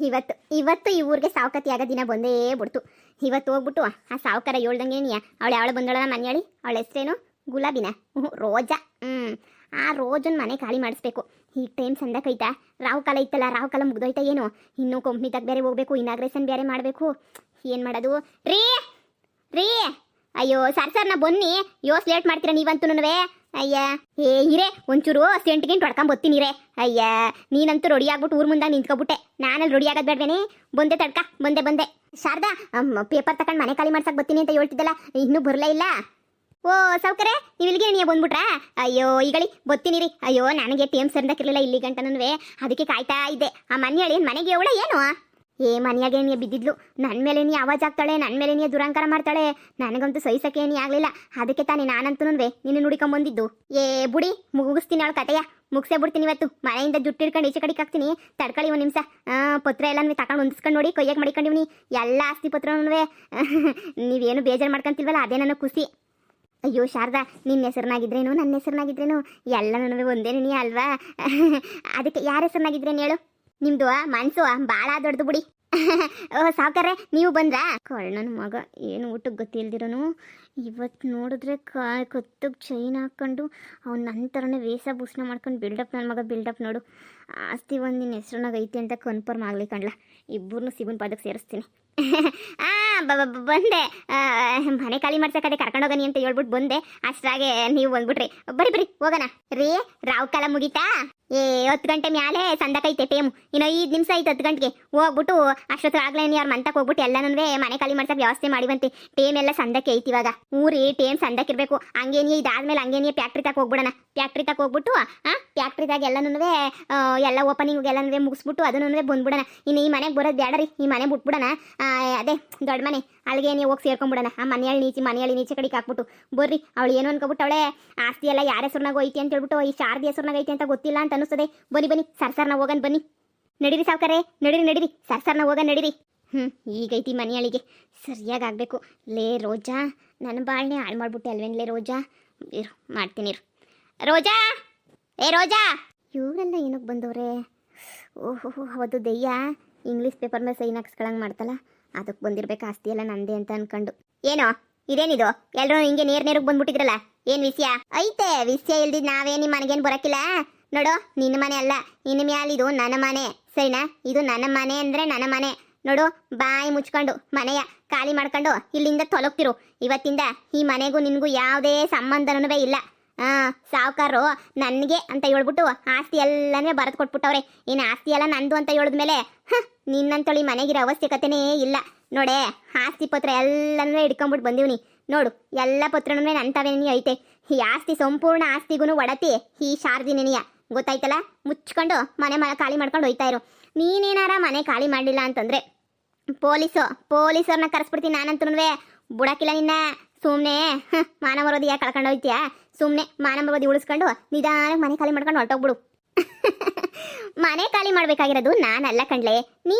ಇವತ್ತು ಇವತ್ತು ಈ ಊರಿಗೆ ಸಾವುಕತಿ ಆಗೋ ದಿನ ಬಂದೇ ಬಿಡ್ತು. ಇವತ್ತು ಹೋಗ್ಬಿಟ್ಟು ಆ ಸಾವುಕಾರ ಹೇಳ್ದಂಗೆ ಅವಳು ಯಾವಳು ಬಂದಳ ಮನೆಯಳಿ, ಅವಳ ಹೆಸ್ರೇನು ಗುಲಾಬಿನ, ರೋಜಾ. ಆ ರೋಜನ್ ಮನೆ ಖಾಲಿ ಮಾಡಿಸ್ಬೇಕು. ಈ ಟೈಮ್ ಸಂದಕೈತಾ, ರಾವು ಕಾಲ ಇತ್ತಲ್ಲ, ರಾವು ಕಾಲ ಮುಗ್ದೋಯ್ತಾ ಏನು, ಇನ್ನೂ ಕಂಪ್ನಿದಾಗ ಬೇರೆ ಹೋಗ್ಬೇಕು, ಇನಾಗ್ರೇಷನ್ ಬೇರೆ ಮಾಡಬೇಕು. ಏನು ಮಾಡೋದು ರೀ ರೀ? ಅಯ್ಯೋ ಸರ್ ನಾ ಬನ್ನಿ, ಯೋಸ್ ಲೇಟ್ ಮಾಡ್ತೀರಾ ನೀವಂತೂ. ಅಯ್ಯ ಏ ಹಿರೇ ಒಂಚೂರು ಸೆಂಟ್ಗಿಂಟ್ ಹೊಡ್ಕೊಂಬತ್ತೀನಿ ರೇ. ಅಯ್ಯ ನೀನಂತೂ ರೆಡಿ ಆಗ್ಬಿಟ್ಟು ಊರ್ ಮುಂದಾಗ ನಿಂತ್ಕೊಬಿಟ್ಟೆ, ನಾನಲ್ಲಿ ರೆಡಿ ಆಗೋದು ಬೇಡವೇನೆ. ಬಂದೆ ತಡ್ಕ, ಬಂದೆ. ಶಾರದಾ ಪೇಪರ್ ತಗೊಂಡು ಮನೆ ಖಾಲಿ ಮಾಡ್ಸಕ್ ಬರ್ತೀನಿ ಅಂತ ಹೇಳ್ತಿದ್ದಲ್ಲ, ಇನ್ನೂ ಬರಲೇ ಇಲ್ಲ. ಓ ಸೌಕರ್ಯ, ನೀವು ಇಲ್ಲಿಗೆ ನೀವು ಬಂದ್ಬಿಟ್ರಾ? ಅಯ್ಯೋ ಈಗಳಿ ಬತ್ತೀನಿ ರೀ. ಅಯ್ಯೋ ನನಗೆ ಟೇಮ್ ಸರ್ದಕ್ಕಿರಲಿಲ್ಲ ಇಲ್ಲಿ ಗಂಟನೂ, ಅದಕ್ಕೆ ಕಾಯ್ತಾ ಇದ್ದೆ. ಆ ಮನೆ ಹೇಳಿ ಮನೆಗೆ ಅವಳ ಏನು ಏ ಮನೆಯಾಗೆ ನೀ ಬಿದ್ದಿದ್ಲು, ನನ್ನ ಮೇಲೆ ನೀ ಆವಾಜ್ ಆಗ್ತಾಳೆ, ನನ್ನ ಮೇಲೆ ನೀ ದುರಂಕಾರ ಮಾಡ್ತಾಳೆ. ನನಗಂತೂ ಸಹಿಸಕ್ಕೆ ನೀ ಆಗಲಿಲ್ಲ. ಅದಕ್ಕೆ ತಾನೇ ನಾನಂತೂ ನಿನ್ನ ನುಡಿಕೊಂಬಂದಿದ್ದು. ಏ ಬುಡಿ ಮುಗಿಸ್ತೀನಿ ಅವಳ ಕತೆಯ, ಮುಗಿಸೇ ಬಿಡ್ತೀನಿ ಇವತ್ತು. ಮನೆಯಿಂದ ಜುಟ್ಟು ಹಿಡ್ಕೊಂಡು ಈಚೆ ಕಡೆಗೆ ಹಾಕ್ತೀನಿ, ತಡ್ಕೊಳ್ಳಿ ಒಂದು ನಿಮಿಷ. ಪತ್ರ ಎಲ್ಲನೂ ತಗೊಂಡು ಹೊಂದಿಸ್ಕೊಂಡು ನೋಡಿ, ಕೊಯ್ಯಾಗ ಮಡಿಕೊಂಡಿವ್ನಿ ಎಲ್ಲ ಆಸ್ತಿ ಪತ್ರನೂ. ನೀವೇನು ಬೇಜಾರು ಮಾಡ್ಕೊಂತಿಲ್ವಲ್ಲ, ಅದೇ ನನ್ನ ಖುಷಿ. ಅಯ್ಯೋ ಶಾರದಾ, ನಿನ್ನ ಹೆಸರನ್ನಾಗಿದ್ರೇನು ನನ್ನ ಹೆಸರನ್ನಾಗಿದ್ರೇನು ಎಲ್ಲನೂ ಒಂದೇನೇ ನೀ ಅಲ್ವಾ? ಅದಕ್ಕೆ ಯಾರ ಹೆಸರನ್ನಾಗಿದ್ರೇನು ಹೇಳು? ನಿಮ್ದು ಮನ್ಸು ಭಾಳ ದೊಡ್ಡದು ಬಿಡಿ. ಸಾವುಕಾರ್ರೆ ನೀವು ಬಂದ್ರಾ? ಕಳ್ಳನ ಮಗ ಏನು ಊಟಕ್ಕೆ ಗೊತ್ತಿಲ್ದಿರೋನು ಇವತ್ತು ನೋಡಿದ್ರೆ ಕತ್ತಿಗೆ ಚೈನ್ ಹಾಕ್ಕೊಂಡು ಅವ್ನು ನಂತರನೇ ವೇಷ ಭೂಷಣ ಮಾಡ್ಕೊಂಡು ಬಿಲ್ಡಪ್. ನನ್ನ ಮಗ ಬಿಲ್ಡಪ್ ನೋಡು. ಆಸ್ತಿ ಒಂದು ನಿನ್ನ ಹೆಸ್ರನಾಗ ಐತಿ ಅಂತ ಕನ್ಫರ್ಮ್ ಆಗಲಿ ಕಣ್ಲ. ಇಬ್ಬರನ್ನೂ ಸಿಗುನ್ ಪದಕ್ಕೆ ಸೇರಿಸ್ತೀನಿ. ಬಂದೆ, ಮನೆ ಖಾಲಿ ಮಾಡ್ಸಕ್ಕದೆ ಕರ್ಕೊಂಡೋಗನಿ ಅಂತ ಹೇಳ್ಬಿಟ್ಟು ಬಂದೆ. ಅಷ್ಟ್ರಾಗೆ ನೀವು ಬಂದ್ಬಿಟ್ರಿ. ಬರಿ ಹೋಗೋಣ ರೀ. ರಾವ್ ಕಾಲ ಮುಗೀತಾ? ಏ 10 ಗಂಟೆ ಮ್ಯಾಲೆ ಸಂದಕೈತೆ ಟೇಮು, ಇನ್ನು 5 ನಿಮಿಷ ಐತೆ 10 ಗಂಟೆಗೆ ಹೋಗ್ಬಿಟ್ಟು ಅಷ್ಟೊತ್ತು ಆಗ್ಲೇ ಯಾರು ಮಂತಕ್ಕೆ ಹೋಗ್ಬಿಟ್ಟು ಎಲ್ಲನೂ ಮನೆ ಖಾಲಿ ಮಾಡ್ಸಕ್ಕೆ ವ್ಯವಸ್ಥೆ ಮಾಡಿವಂತೆ. ಟೇಮ್ ಎಲ್ಲ ಸಂದಕ್ಕೆ ಐತಿ ಇವಾಗ. ಊರಿ ಟೇಮ್ ಸಂದಕ್ಕಿರ್ಬೇಕು. ಹಂಗೇನಿಯೇ ಇದಾದ್ಮೇಲೆ ಹಂಗೇನಿಯೇ ಫ್ಯಾಕ್ಟ್ರಿ ತಕ ಹೋಗ್ಬಿಡೋಣ. ಫ್ಯಾಕ್ಟ್ರಿ ತಕ ಹೋಗ್ಬಿಟ್ಟು ಫ್ಯಾಕ್ಟ್ರಿದಾಗ ಎಲ್ಲನೂ ಎಲ್ಲ ಓಪನಿಂಗ್ ಎಲ್ಲನೂ ಮುಗಿಸ್ಬಿಟ್ಟು ಅದನ್ನೂ ಬಂದ್ಬಿಡೋಣ. ಇನ್ನು ಈ ಮನೆಗೆ ಬರೋದು ಬೇಡ ರೀ, ಈ ಮನೆ ಬಿಟ್ಬಿಡೋಣ. ಅದೇ ದೊಡ್ಡ ಮನೆ ಅಲ್ಲಿಗೆ ನೀವು ಹೋಗಿ ಸೇರ್ಕೊಂಡ್ಬಿಡೋಣ. ಆ ಮನೆಯಲ್ಲಿ ನೀಚೆ ಕಡೆಗೆ ಹಾಕ್ಬಿಟ್ಟು ಬರ್ರಿ. ಅವಳು ಏನು ಅನ್ಕೊಬಿಟ್ಟು ಅವಳೆ ಆಸ್ತಿ ಎಲ್ಲ ಯಾರ ಹೆಸರ್ನಾಗ ಐತಿ ಅಂತ ಹೇಳ್ಬಿಟ್ಟು ಈ ಶಾರದಿ ಹೆಸರ್ನಾಗ ಐತಿ ಅಂತ ಗೊತ್ತಿಲ್ಲ ಅಂತ ಅನಿಸ್ತದೆ. ಬನ್ನಿ ಸರ್ನ ಹೋಗನ್ ಬನ್ನಿ. ನಡೀರಿ ಸಾವುಕಾರೆ, ನಡೀರಿ ಸರ್ನ ಹೋಗನ್ ನಡೀರಿ. ಈಗೈತಿ ಮನೆಯಳಿಗೆ ಸರಿಯಾಗಿ ಆಗಬೇಕು. ಲೇ ರೋಜಾ, ನನ್ನ ಬಾಳ್ನೆ ಹಾಳು ಮಾಡ್ಬಿಟ್ಟೆ ಅಲ್ವೇನ್ಲೇ ರೋಜಾ? ಇರು ಮಾಡ್ತೀನಿ ಇರು. ರೋಜಾ, ಏ ರೋಜಾ, ಇವರೆಲ್ಲ ಏನಕ್ಕೆ ಬಂದವ್ರೆ? ಓಹೋ ಹೌದು, ದೆಯ್ಯ ಇಂಗ್ಲೀಷ್ ಪೇಪರ್ ಮೇಲೆ ಸೈನ್ ಹಾಕ್ಸ್ಕೊಳಂಗೆ ಮಾಡ್ತಲ್ಲ, ಅದಕ್ಕೆ ಬಂದಿರ್ಬೇಕು. ಆಸ್ತಿ ಎಲ್ಲ ನಂದೇ ಅಂತ ಅನ್ಕೊಂಡು. ಏನೋ ಇದೇನಿದು? ಎಲ್ಲರೂ ಹಿಂಗೆ ನೇರಿಗೆ ಬಂದ್ಬಿಟ್ಟಿದ್ರಲ್ಲ, ಏನು ವಿಷಯ ಐತೆ? ವಿಷಯ ಇಲ್ದಿದ್ದು ನಾವೇ ನಿಮ್ಮ ಮನೆಗೇನು ಬರೋಕ್ಕಿಲ್ಲ ನೋಡು. ನಿನ್ನ ಮನೆ ಅಲ್ಲ, ಇನ್ನು ಮ್ಯಾಲೆ ಇದು ನನ್ನ ಮನೆ, ಸರಿನಾ? ಇದು ನನ್ನ ಮನೆ ಅಂದರೆ ನನ್ನ ಮನೆ. ನೋಡು, ಬಾಯಿ ಮುಚ್ಕೊಂಡು ಮನೆಯ ಖಾಲಿ ಮಾಡ್ಕೊಂಡು ಇಲ್ಲಿಂದ ತೊಲಗ್ತಿರು. ಇವತ್ತಿಂದ ಈ ಮನೆಗೂ ನಿನಗೂ ಯಾವುದೇ ಸಂಬಂಧನೂ ಇಲ್ಲ. ಸಾವುಕಾರರು ನನಗೆ ಅಂತ ಹೇಳ್ಬಿಟ್ಟು ಆಸ್ತಿ ಎಲ್ಲನೇ ಬರೆದು ಕೊಟ್ಬಿಟ್ಟವ್ರೆ. ಇನ್ನು ಆಸ್ತಿ ಎಲ್ಲ ನಂದು ಅಂತ ಹೇಳಿದ್ಮೇಲೆ ನಿನ್ನಂತಳಿ ಮನೆಗಿರೋ ಅವಶ್ಯಕತೆನೇ ಇಲ್ಲ. ನೋಡೆ, ಆಸ್ತಿ ಪತ್ರ ಎಲ್ಲನೂ ಹಿಡ್ಕೊಂಬಿಟ್ಟು ಬಂದೀವ್ನಿ ನೋಡು. ಎಲ್ಲ ಪತ್ರನೂ ನಂತವೇನಿ ಐತೆ. ಈ ಆಸ್ತಿ ಸಂಪೂರ್ಣ ಆಸ್ತಿಗೂ ಒಡತಿ ಈ ಶಾರದಿನೇನಿಯ, ಗೊತ್ತಾಯ್ತಲ್ಲ? ಮುಚ್ಕೊಂಡು ಮನೆ ಖಾಲಿ ಮಾಡ್ಕೊಂಡು ಹೋಯ್ತಾ ಇರು. ನೀನೇನಾರ ಮನೆ ಖಾಲಿ ಮಾಡಲಿಲ್ಲ ಅಂತಂದ್ರೆ ಪೊಲೀಸರನ್ನ ಕರೆಸ್ಬಿಡ್ತೀನಿ ನಾನಂತೂ. ಬುಡಕ್ಕಿಲ್ಲ ನಿನ್ನ. ಸುಮ್ಮನೆ ಮಾನವರೋಧಿ ಯಾಕೆ ಕಳ್ಕೊಂಡು ಹೋಯ್ತೀಯಾ? ಸುಮ್ಮನೆ ಮಾನವರೋಧಿ ಉಳಿಸ್ಕೊಂಡು ನಿಧಾನ ಮನೆ ಖಾಲಿ ಮಾಡ್ಕೊಂಡು ಹೊರಟೋಗ್ಬಿಡು. ಮನೆ ಖಾಲಿ ಮಾಡ್ಬೇಕಾಗಿರೋದು ನಾನಲ್ಲ ಕಣ್ಲೆ,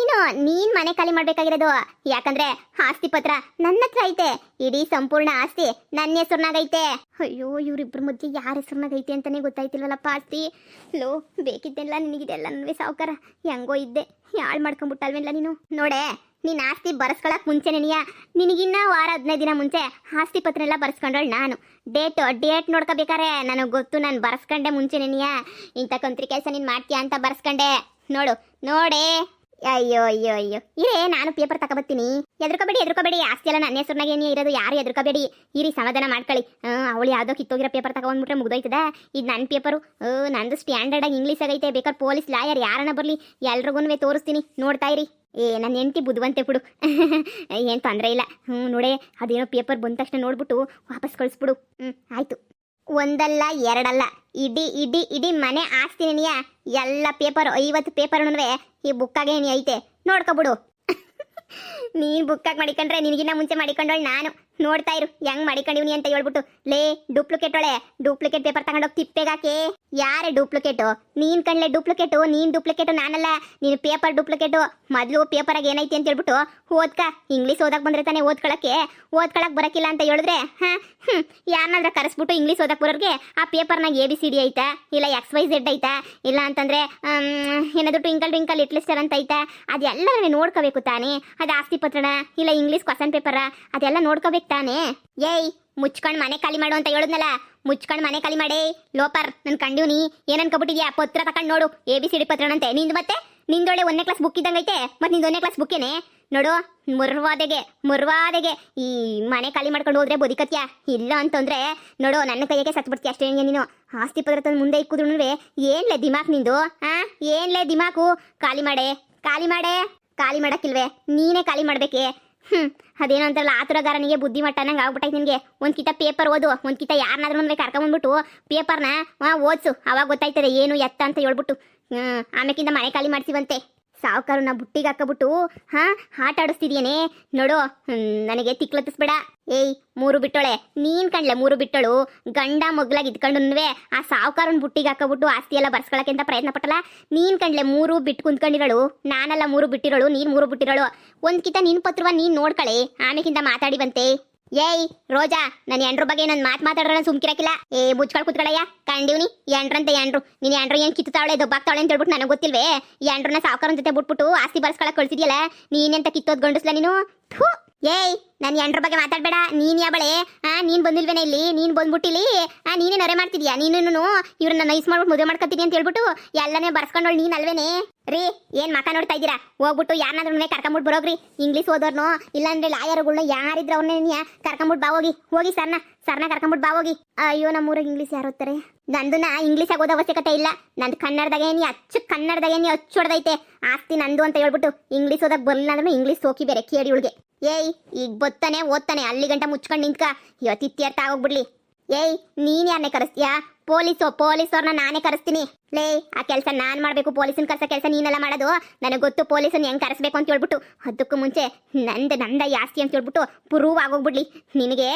ನೀನ್ ಮನೆ ಖಾಲಿ ಮಾಡ್ಬೇಕಾಗಿರೋದು. ಯಾಕಂದ್ರೆ ಆಸ್ತಿ ಪತ್ರ ನನ್ನ ಹತ್ರ ಐತೆ. ಇಡೀ ಸಂಪೂರ್ಣ ಆಸ್ತಿ ನನ್ನ ಹೆಸರ್ನಾಗೈತೆ. ಅಯ್ಯೋ ಇವ್ರಿಬ್ರ ಮಧ್ಯೆ ಯಾರ ಹೆಸರ್ನಾಗೈತೆ ಅಂತಾನೆ ಗೊತ್ತಾಯ್ತಿಲ್ವಲ್ಲಪ್ಪ ಆಸ್ತಿ. ಲೋ ಬೇಕಿದ್ದೆಲ್ಲ ನಿನಗಿದೆಲ್ಲ ನನ್ವೇ ಸಾವುಕಾರ. ಹೆಂಗೋ ಇದ್ದೆ, ಯಾಳು ಮಾಡ್ಕೊಂಡ್ಬಿಟ್ಟಲ್ವೇಲ್ಲ ನೀನು. ನೋಡೆ, ನೀನು ಆಸ್ತಿ ಬರ್ಸ್ಕೊಳಕ್ ಮುಂಚೆನೇ ನಿನಗಿನ್ನ ವಾರ 15 ದಿನ ಮುಂಚೆ ಆಸ್ತಿ ಪತ್ರ ಎಲ್ಲ ಬರ್ಸ್ಕೊಂಡಳು ನಾನು. ಡೇಟ್ ನೋಡ್ಕೋಬೇಕಾರೆ ನನಗೆ ಗೊತ್ತು. ನಾನು ಬರ್ಸ್ಕೊಂಡೆ ಮುಂಚೆನೇ ಇಂಥ ಕಂತ್ರಿ ಕೆಲಸ ನೀನು ಮಾಡ್ತೀಯ ಅಂತ ಬರ್ಸ್ಕೊಂಡೆ. ನೋಡೆ. ಅಯ್ಯೋ ಇರೇ, ನಾನು ಪೇಪರ್ ತಗೋಬತ್ತೀನಿ. ಎದ್ರಕೋಬೇಡಿ. ಆಸ್ತಿ ಎಲ್ಲ ನನ್ನ ಹೆಸರ್ನಾಗ ಏನೇ ಇರೋದು, ಯಾರು ಎದ್ರಕೋಬೇಡಿ. ಇರಿ, ಸಮಾಧಾನ ಮಾಡ್ಕೊಳ್ಳಿ. ಅವಳು ಯಾವುದೋ ಕಿತ್ತೋಗಿರೋ ಪೇಪರ್ ತಗೊಂಡ್ಬಿಟ್ರೆ ಮುಗ್ದೋಯ್ತದ. ಇದು ನನ್ನ ಪೇಪರು, ನಂದು ಸ್ಟ್ಯಾಂಡರ್ಡಾಗಿ ಇಂಗ್ಲೀಷ್ ಆಗೈತೆ. ಬೇಕಾದ್ರೆ ಪೊಲೀಸ್ ಲಾಯರ್ ಯಾರನ್ನ ಬರಲಿ ಎಲ್ರಿಗೂ ತೋರಿಸ್ತೀನಿ, ನೋಡ್ತಾ ಇರಿ. ನನ್ನ ಹೆಂಡತಿ ಬುದ್ಧಿವಂತೆ ಬಿಡು, ಏನು ತೊಂದರೆ ಇಲ್ಲ. ನೋಡೆ, ಅದೇನೋ ಪೇಪರ್ ಬಂದ ತಕ್ಷಣ ನೋಡ್ಬಿಟ್ಟು ವಾಪಸ್ ಕಳಿಸ್ಬಿಡು. ಆಯ್ತು. ಒಂದಲ್ಲ ಎರಡಲ್ಲ, ಇಡೀ ಮನೆ ಆಸ್ತಿನೇನಿಯ ಎಲ್ಲ ಪೇಪರ್ 50 ಪೇಪರ್ನೂ ಈ ಬುಕ್ಕಾಗೆ ಐತೆ, ನೋಡ್ಕೊಬಿಡು. ನೀನು ಬುಕ್ಕಾಗಿ ಮಾಡಿಕೊಂಡ್ರೆ ನಿನಗಿನ್ನ ಮುಂಚೆ ಮಾಡಿಕೊಂಡಳು ನಾನು. ನೋಡ್ತಾ ಇರು ಹೆಂಗ್ ಮಾಡಿಕೊಂಡಿವ್ನಿ ಅಂತ ಹೇಳ್ಬಿಟ್ಟು ಲೇ ಡೂಪ್ಲಿಕೇಟ್ ಒಳೆ ಡೂಪ್ಲಿಕೇಟ್ ಪೇಪರ್ ತಗೊಂಡೋಗಿ ತಿಪ್ಪೆಗಾಕೆ ಯಾರೇ ಡೂಪ್ಲಿಕೇಟು ನೀನ್ ಕಣ್ಲೆ ಡೂಪ್ಲಿಕೇಟು ನೀನ್ ಡೂಪ್ಲಿಕೇಟು ನಾನಲ್ಲ ನೀನು ಪೇಪರ್ ಡೂಪ್ಲಿಕೇಟು ಮೊದಲು ಪೇಪರಾಗ ಏನೈತಿ ಅಂತ ಹೇಳ್ಬಿಟ್ಟು ಓದ್ಕ ಇಂಗ್ಲೀಷ್ ಓದಕ್ ಬಂದ್ರೆ ತಾನೇ ಓದ್ಕೊಳಕ್ ಬರಕಿಲ್ಲ ಅಂತ ಹೇಳಿದ್ರೆ ಯಾರನ್ನಾದ್ರ ಕರೆಸ್ಬಿಟ್ಟು ಇಂಗ್ಲೀಷ್ ಓದಕ್ ಬರೋರ್ಗೆ ಆ ಪೇಪರ್ನಾಗ ABCD ಐತಾ ಇಲ್ಲ XYZ ಐತಾ ಇಲ್ಲ ಅಂತಂದ್ರೆ ಏನಾದ್ರು ಟ್ವಿಂಕಲ್ ಲಿಟ್ಲ್ ಸ್ಟಾರ್ ಅಂತ ಐತಾ ಅದೆಲ್ಲ ನೋಡ್ಕೋಬೇಕು ತಾನೇ ಅದು ಆಸ್ತಿ ಪತ್ರನ ಇಲ್ಲ ಇಂಗ್ಲೀಷ್ ಕ್ವಶನ್ ಪೇಪರ ಅದೆಲ್ಲ ನೋಡ್ಕೋಬೇಕು ತಾನೇ ಏಯ್ ಮುಚ್ಕೊಂಡ್ ಮನೆ ಖಾಲಿ ಮಾಡು ಅಂತ ಹೇಳಿದ್ನಲ್ಲ ಮುಚ್ಕೊಂಡ್ ಮನೆ ಖಾಲಿ ಮಾಡೇ ಲೋಪರ್ ನನ್ ಕಂಡಿವ್ನಿ ಏನ್ ಅನ್ಕೊಬಿಟ್ಟಿದ್ಯಾ ಪತ್ರ ತಕೊಂಡ್ ನೋಡು ABCD ಪತ್ರನಂತೆ ನಿಂದು ಮತ್ತೆ ನಿಂದೊಳ್ಳೆ 1ನೇ ಕ್ಲಾಸ್ ಬುಕ್ ಇದ್ದಂಗೈತೆ ಮತ್ತೆ ನಿಂದು 1ನೇ ಕ್ಲಾಸ್ ಬುಕ್ಕೇನೆ ನೋಡು ಮುರ್ವಾದೆಗೆ ಈ ಮನೆ ಖಾಲಿ ಮಾಡ್ಕೊಂಡು ಹೋದ್ರೆ ಬದುಕತ್ಯಾ ಇಲ್ಲ ಅಂತಂದ್ರೆ ನೋಡು ನನ್ನ ಕೈಗೆ ಸತ್ಬಿಡ್ತೀಯ ಅಷ್ಟೇ ನೀನು ಆಸ್ತಿ ಪತ್ರ ತಂದು ಮುಂದೆ ಇಕ್ಕುದ್ರು ಏನ್ಲೇ ದಿಮಾಕ್ ನಿಂದು ಏನ್ಲೇ ದಿಮಾಕು ಖಾಲಿ ಮಾಡಕ್ಕಿಲ್ವೇ ನೀನೇ ಖಾಲಿ ಮಾಡ್ಬೇಕೆ ಅದೇನೋ ಅಂತಾರಲ್ಲ ಆತುರಗಾರನಿಗೆ ಬುದ್ಧಿ ಮಟ್ಟನಂಗೆ ಆಗ್ಬಿಟ್ಟೈತೆ ನಿನಗೆ ಒಂದು ಕಿತ ಪೇಪರ್ ಓದು ಒಂದು ಕಿತ ಯಾರನ್ನಾದ್ರೂ ಕರ್ಕೊಂಬಂದ್ಬಿಟ್ಟು ಪೇಪರ್ನ ಓದಿಸು ಅವಾಗ ಗೊತ್ತಾಯ್ತದೆ ಏನು ಎತ್ತ ಅಂತ ಹೇಳ್ಬಿಟ್ಟು ಆಮೇಕಿಂದ ಮನೆ ಖಾಲಿ ಮಾಡ್ತೀವಂತೆ ಸಾವುಕಾರನ ಬುಟ್ಟಿಗೆ ಹಾಕಬಿಟ್ಟು ಆಟ ಆಡಿಸ್ತಿದ್ಯೇನೆ ನೋಡು ನನಗೆ ತಿಕ್ಲತ್ತಿಸ್ಬೇಡ ಏಯ್ 3 ಬಿಟ್ಟೋಳೆ ನೀನ್ ಕಣ್ಲೆ 3 ಬಿಟ್ಟಳು ಗಂಡ ಮಗ್ಲಾಗಿ ಇದ್ಕೊಂಡುನ್ವೆ ಆ ಸಾವುಕಾರನ ಬುಟ್ಟಿಗೆ ಹಾಕಬಿಟ್ಟು ಆಸ್ತಿ ಎಲ್ಲ ಬರ್ಸ್ಕೊಳಕ್ಕೆ ಅಂತ ಪ್ರಯತ್ನ ಪಟ್ಟಲ್ಲ ನೀನ್ ಕಣ್ಲೆ 3 ಬಿಟ್ಟು ಕುಂತ್ಕೊಂಡಿರೋಳು ನಾನೆಲ್ಲ 3 ಬಿಟ್ಟಿರೋಳು ನೀನ್ 3 ಬಿಟ್ಟಿರೋಳು ಒಂದ್ಕಿತ ನಿನ್ ಪತ್ರವ ನೀನ್ ನೋಡ್ಕಳೆ ಆಮೇಕಿಂದ ಮಾತಾಡಿ ಬಂತೆ ಏಯ್ ರೋಜಾ ನನ್ನ ಎಂಡ್ರ ಬಗ್ಗೆ ನನ್ನ ಮಾತಾಡ್ರ ಸುಮ್ಕಿರಕಿಲ್ಲ ಮುಚ್ಕೊಳ್ ಕುತ್ಕೊಳ್ಳಯ್ಯ ಕಂಡಿವ್ನಿ ಎಂಡ್ರಂತೆ ನೀನ್ ಎಂಡ್ರ ಏನ್ ಕಿತ್ತಾವಳೆ ದೊಬ್ಬಾಕ್ತಾವಳೆ ಅಂತ ಹೇಳ್ಬಿಟ್ಟು ನನಗೆ ಗೊತ್ತಿಲ್ವೇ ಎಂಡ್ರನ್ನ ಸಾವುಕಾರನ ಜೊತೆ ಬಿಟ್ಬಿಟ್ಟು ಆಸ್ತಿ ಬರ್ಸ್ಕೊಳಕ್ ಕಳ್ಸಿದ್ಯಲ್ಲ ನೀನೆಂತ ಕಿತ್ತೋದ್ ಗಂಡಸ್ಲ ನೀನು ಏಯ್ ನನ್ನ ಎಂಡ್ರ ಬಗ್ಗೆ ಮಾತಾಡ್ಬೇಡ ನೀನ್ ಯಾಬಳೆ ನೀನ್ ಬಂದಿಲ್ವೇನೆ ಇಲ್ಲಿ ನೀನ್ ಬಂದ್ಬಿಟ್ಟಿಲಿ ನೀನೇ ನೊರೆ ಮಾಡ್ತಿದ್ಯಾ ನೀನು ಇವ್ರನ್ನ ನೈಸ್ ಮಾಡ್ಬಿಟ್ಟು ಮದುವೆ ಮಾಡ್ಕೊತೀನಿ ಅಂತ ಹೇಳ್ಬಿಟ್ಟು ಎಲ್ಲನೇ ಬರ್ಸ್ಕೊಂಡೋಳು ನೀನ್ ಅಲ್ವೇನೆ ರೀ ಏನ್ ಮಕ ನೋಡ್ತಾ ಇದ್ದೀರಾ ಹೋಗ್ಬಿಟ್ಟು ಯಾರನ್ನಾದ್ರೂ ಕರ್ಕೊಂಬಿಟ್ಟು ಬರೋಗ್ರಿ ಇಂಗ್ಲೀಷ್ ಓದೋರ್ನೋ ಇಲ್ಲಾಂದ್ರೆ ಲಾಯರ್ಗಳನ್ನ ಯಾರಿದ್ರ ಅವ್ರನ್ನ ಕರ್ಕೊಂಬಿಟ್ಟು ಬಾ ಹೋಗಿ ಸರ್ನ ಕರ್ಕೊಂಬಿಟ್ಟು ಬಾ ಹೋಗಿ ಅಯ್ಯೋ ನಮ್ಮೂರಾಗ ಇಂಗ್ಲೀಷ್ ಯಾರು ಓದ್ತಾರೆ ನಂದನ್ನ ಇಂಗ್ಲೀಷ್ ಆಗೋದ ಅವಶ್ಯಕತೆ ಇಲ್ಲ ನಂದು ಕನ್ನಡದಾಗೆ ನೀ ಹೊಡೆದೈತೆ ಆಸ್ತಿ ನಂದು ಅಂತ ಹೇಳ್ಬಿಟ್ಟು ಇಂಗ್ಲೀಷ್ ಓದಕ್ ಬರಲಿಲ್ಲ ಅಂದ್ರೆ ಇಂಗ್ಲೀಷ್ ಸೋಕಿ ಬೇರೆ ಕೇಳಿ ಇವಳಿಗೆ ಏಯ್ ಈಗ ಬತ್ತಾನೆ ಓದ್ತಾನೆ ಅಲ್ಲಿ ಗಂಟ ಮುಚ್ಕೊಂಡು ನಿಂತ್ಕ ಇವತ್ತಿತ್ಯರ್ಥ ಆಗೋಗ್ಬಿಡ್ಲಿ ಏಯ್ ನೀನ್ ಯಾರನ್ನೇ ಕರೆಸ್ತೀಯಾ ಪೊಲೀಸವ್ರನ್ನ ನಾನೇ ಕರೆಸ್ತೀನಿ ಲೇ ಆ ಕೆಲಸ ನಾನ್ ಮಾಡ್ಬೇಕು ಪೊಲೀಸನ್ ಕರ್ಸೋ ಕೆಲಸ ನೀನೆಲ್ಲ ಮಾಡೋದು ನನಗೆ ಗೊತ್ತು ಪೊಲೀಸನ್ ಹೆಂಗ್ ಕರೆಸ್ಬೇಕು ಅಂತ ಹೇಳ್ಬಿಟ್ಟು ಅದಕ್ಕೂ ಮುಂಚೆ ನಂದ ಆಸ್ತಿ ಅಂತ ಹೇಳ್ಬಿಟ್ಟು ಪ್ರೂವ್ ಆಗೋಗ್ಬಿಡ್ಲಿ ನಿನಗೆ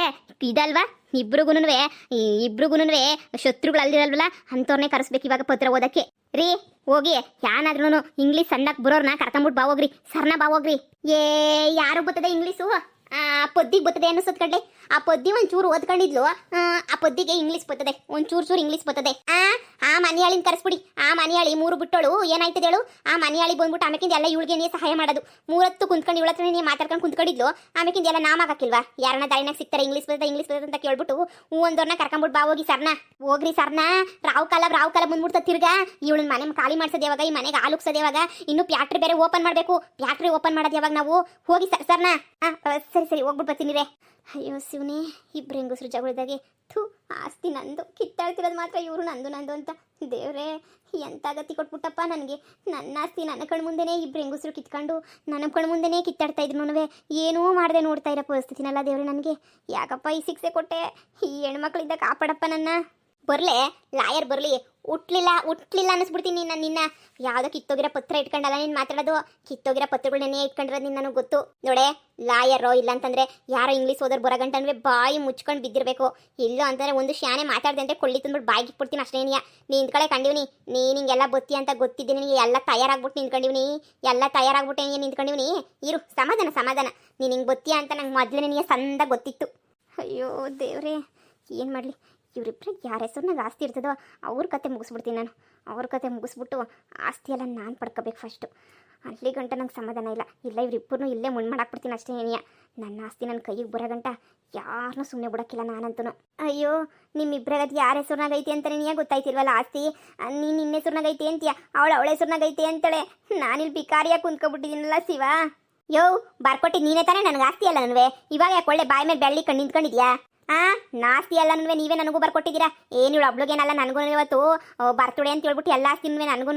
ಇದಲ್ವಾ ಇಬ್ರಿಗೂನುವೆ ಶತ್ರುಗಳಲ್ಲಿರಲ್ವಲ್ಲ ಅಂಥವ್ರನ್ನೇ ಕರೆಸ್ಬೇಕು ಇವಾಗ ಪತ್ರ ಓದಕ್ಕೆ ರೀ ಹೋಗಿ ಯಾನಾದ್ರೂ ಇಂಗ್ಲೀಷ್ ಸಣ್ಣಕ್ ಬರೋರ್ನ ಕರ್ಕೊಂಬಿಟ್ಟು ಬಾ ಹೋಗ್ರಿ ಸರ್ನ ಬಾ ಹೋಗ್ರಿ ಯಾರು ಬರ್ತದೆ ಇಂಗ್ಲೀಷು ಪದ್ದಿಗೆ ಬರ್ತದೆ ಅನ್ನಿಸೋದ್ ಕಡ್ಲೆ ಆ ಪದ್ದಿ ಒಂಚೂರು ಓದ್ಕೊಂಡಿದ್ಲು ಆ ಪದ್ದಿಗೆ ಇಂಗ್ಲೀಷ್ ಬರ್ತದೆ ಒಂಚೂರು ಇಂಗ್ಲೀಷ್ ಬರ್ತದೆ ಆ ಮನೆಯಾಳಿನ ಕರೆಸ್ಬಿಡಿ ಆ ಮನೆಯಾಳಿ 3 ಬಿಟ್ಟೋಳು ಏನಾಯ್ತದೆ ಹೇಳು ಆ ಮನೆಯಾಳಿ ಬಂದ್ಬಿಟ್ಟು ಆಮೇಕಿಂದ ಎಲ್ಲ ಇವಳಿಗೆ ನೀ ಸಹಾಯ ಮಾಡೋದು 3 ಹೊತ್ತು ಕುಂತ್ಕೊಂಡು ಇವಳ ಹತ್ರ ನೀ ಮಾತಾಡ್ಕೊಂಡು ಕುಂತ್ಕೊಂಡಿದ್ಲು ಆಮೇಕಿಂದ ಎಲ್ಲ ನಾಮಾಗಿಲ್ವಾ ಯಾರನ್ನ ದಾರಿನಾಗ ಸಿಗ್ತಾರೆ ಇಂಗ್ಲೀಷ್ ಬರ್ತದೆ ಅಂತ ಕೇಳ್ಬಿಟ್ಟು ಒಂದವ್ರನ್ನ ಕರ್ಕೊಂಬಿಟ್ಟು ಬಾ ಹೋಗಿ ಸರ್ನ ರಾವ್ ಕಾಲ ಬಂದ್ಬಿಡ್ತ ತಿರ್ಗಾ ಇವಳನ್ನ ಮನೆ ಖಾಲಿ ಮಾಡ್ಸೋದು ಯಾವಾಗ ಈ ಮನೆಗೆ ಆಲುಕ್ಸೋದು ಯಾವಾಗ ಇನ್ನು ಪ್ಯಾಟ್ರಿ ಬೇರೆ ಓಪನ್ ಮಾಡಬೇಕು ಪ್ಯಾಟ್ರಿ ಓಪನ್ ಮಾಡೋದು ಯಾವಾಗ ನಾವು ಹೋಗಿ ಸರ್ನ ಸರಿ ಹೋಗ್ಬಿಟ್ಟು ಬರ್ತೀನಿ ರೇ ಅಯ್ಯೋ ಶಿವನೇ ಇಬ್ರು ಹೆಂಗಸ್ರು ಜಗಳದಾಗೆ ಆಸ್ತಿ ನಂದು ಕಿತ್ತಾಡ್ತಿರೋದು ಮಾತ್ರ ಇವರು ನಂದು ಅಂತ ದೇವ್ರೇ ಎಂತ ಗತಿ ಕೊಟ್ಬಿಟ್ಟಪ್ಪ ನನಗೆ ನನ್ನ ಆಸ್ತಿ ನನ್ನ ಕಣ್ ಮುಂದೆನೇ ಇಬ್ರು ಹೆಂಗಸ್ರು ಕಿತ್ಕೊಂಡು ನನ್ನ ಕಣ್ ಮುಂದೆನೇ ಕಿತ್ತಾಡ್ತಾ ಇದ್ರು ಏನೂ ಮಾಡದೆ ನೋಡ್ತಾ ಇರೋ ಪರಿಸ್ಥಿತಿನಲ್ಲ ದೇವ್ರೆ ನನಗೆ ಯಾಕಪ್ಪ ಈ ಶಿಕ್ಷೆ ಕೊಟ್ಟೆ ಈ ಹೆಣ್ಮಕ್ಳಿಂದ ಕಾಪಾಡಪ್ಪ ನನ್ನ ಲಾಯರ್ ಬರ್ಲಿ ಉಟ್ಲಿಲ್ಲ ಅನ್ನಿಸ್ಬಿಡ್ತೀನಿ ನಿನ್ನ ಯಾವ್ದೋ ಕಿತ್ತೋಗಿರೋ ಪತ್ರ ಇಟ್ಕೊಂಡಲ್ಲ ನೀನು ಮಾತಾಡೋದು ಕಿತ್ತೋಗಿರೋ ಪತ್ರಗಳನ್ನೇ ಇಟ್ಕೊಂಡಿರೋದು ನಿನ್ನ ನನಗೆ ಗೊತ್ತು ನೋಡೆ ಲಾಯರೋ ಇಲ್ಲ ಅಂತಂದ್ರೆ ಯಾರೋ ಇಂಗ್ಲೀಷ್ ಓದೋರು ಬರೋಗಂಟಂದ್ರೆ ಬಾಯಿ ಮುಚ್ಕೊಂಡು ಬಿದ್ದಿರಬೇಕು ಇಲ್ಲ ಅಂತಂದ್ರೆ ಒಂದು ಶಾನೆ ಮಾತಾಡ್ದೆ ಅಂತ ಕೊಳ್ಳಿ ತಂದ್ಬಿಟ್ಟು ಬಾಯಿಗೆ ಇಟ್ಬಿಡ್ತೀನಿ ಅಷ್ಟೇ ನೀ ಇಂದ್ಕಡೆ ಕಂಡಿವ್ನಿ ನೀನು ಹಿಂಗೆಲ್ಲ ಬತ್ತಿ ಅಂತ ಗೊತ್ತಿದ್ದೀನಿ ನಿನಗೆ ಎಲ್ಲ ತಯಾರಾಗ್ಬಿಟ್ಟು ನಿಂತ್ಕೊಂಡಿವ್ನಿ ನಿಂತ್ಕೊಂಡಿವ್ನಿ ಇರು ಸಮಾಧಾನ ನೀನು ಹಿಂಗೆ ಬತ್ತೀಯ ಅಂತ ನಂಗೆ ಮೊದಲೇ ನಿನಗೆ ಸಂದ ಗೊತ್ತಿತ್ತು ಅಯ್ಯೋ ದೇವ್ರೇ ಏನು ಮಾಡಲಿ ಇವರಿಬ್ಬರಿಗೆ ಯಾರ ಹೆಸರು ಆಸ್ತಿ ಇರ್ತದೋ ಅವ್ರ ಕತೆ ಮುಗಿಸ್ಬಿಡ್ತೀನಿ ನಾನು ಅವ್ರ ಕತೆ ಮುಗಿಸ್ಬಿಟ್ಟು ಆಸ್ತಿ ಎಲ್ಲ ನಾನು ಪಡ್ಕೋಬೇಕು ಫಸ್ಟು ಅಲ್ಲಿ ಗಂಟ ನಂಗೆ ಸಮಾಧಾನ ಇಲ್ಲ ಇವರಿಬ್ಬರನ್ನೂ ಇಲ್ಲೇ ಮುಣ್ ಮಾಡಾಕ್ಬಿಡ್ತೀನಿ ಅಷ್ಟೇ ನನ್ನ ಆಸ್ತಿ ನನ್ನ ಕೈಗೆ ಬರೋ ಗಂಟ ಯಾರನ್ನೂ ಸುಮ್ಮನೆ ಬಿಡೋಕ್ಕಿಲ್ಲ ನಾನಂತೂ ಅಯ್ಯೋ ನಿಮ್ಮಿಬ್ಬರಾಗದು ಯಾರ ಹೆಸರಿನಾಗೈತಿ ಅಂತಲೇ ನೀ ಗೊತ್ತಾಯ್ತಿಲ್ವಲ್ಲ ಆಸ್ತಿ ನೀನು ನಿನ್ನ ಹೆಸರಿನಾಗೈತಿ ಅಂತೀಯ ಅವಳ ಹೆಸರಿನಾಗೈತಿ ಅಂತೇಳೆ ನಾನಿಲ್ಲಿ ಬಿಕಾರಿಯಾಗಿ ಕುಂತ್ಕೊಬಿಟ್ಟಿದ್ದೀನಲ್ಲ ಶಿವ ಬರ್ಕೊಟ್ಟಿದ್ದು ನೀನೇ ತಾನೇ ನನಗೆ ಆಸ್ತಿ ಅಲ್ಲ ನನಗೆ ಇವಾಗ ಯಾಕೆ ಒಳ್ಳೆ ಬಾಯಿ ಮೇಲೆ ಬೆಳ್ಳಿ ಕಣ್ಣು ನಿಂತ್ಕೊಂಡಿದ್ಯಾ ನಾಸ್ತಿ ಎಲ್ಲ ನೀವೇ ನನಗೂ ಬರ್ಕೊಟ್ಟಿದ್ದೀರಾ ಏನು ಇವಳು ಒಬ್ಳಿಗೇನಲ್ಲ ನನಗೂ ಇವತ್ತು ಬರ್ತಡೆ ಅಂತ ಹೇಳ್ಬಿಟ್ಟು ಎಲ್ಲ ಆಸ್ತಿ ನನಗೂ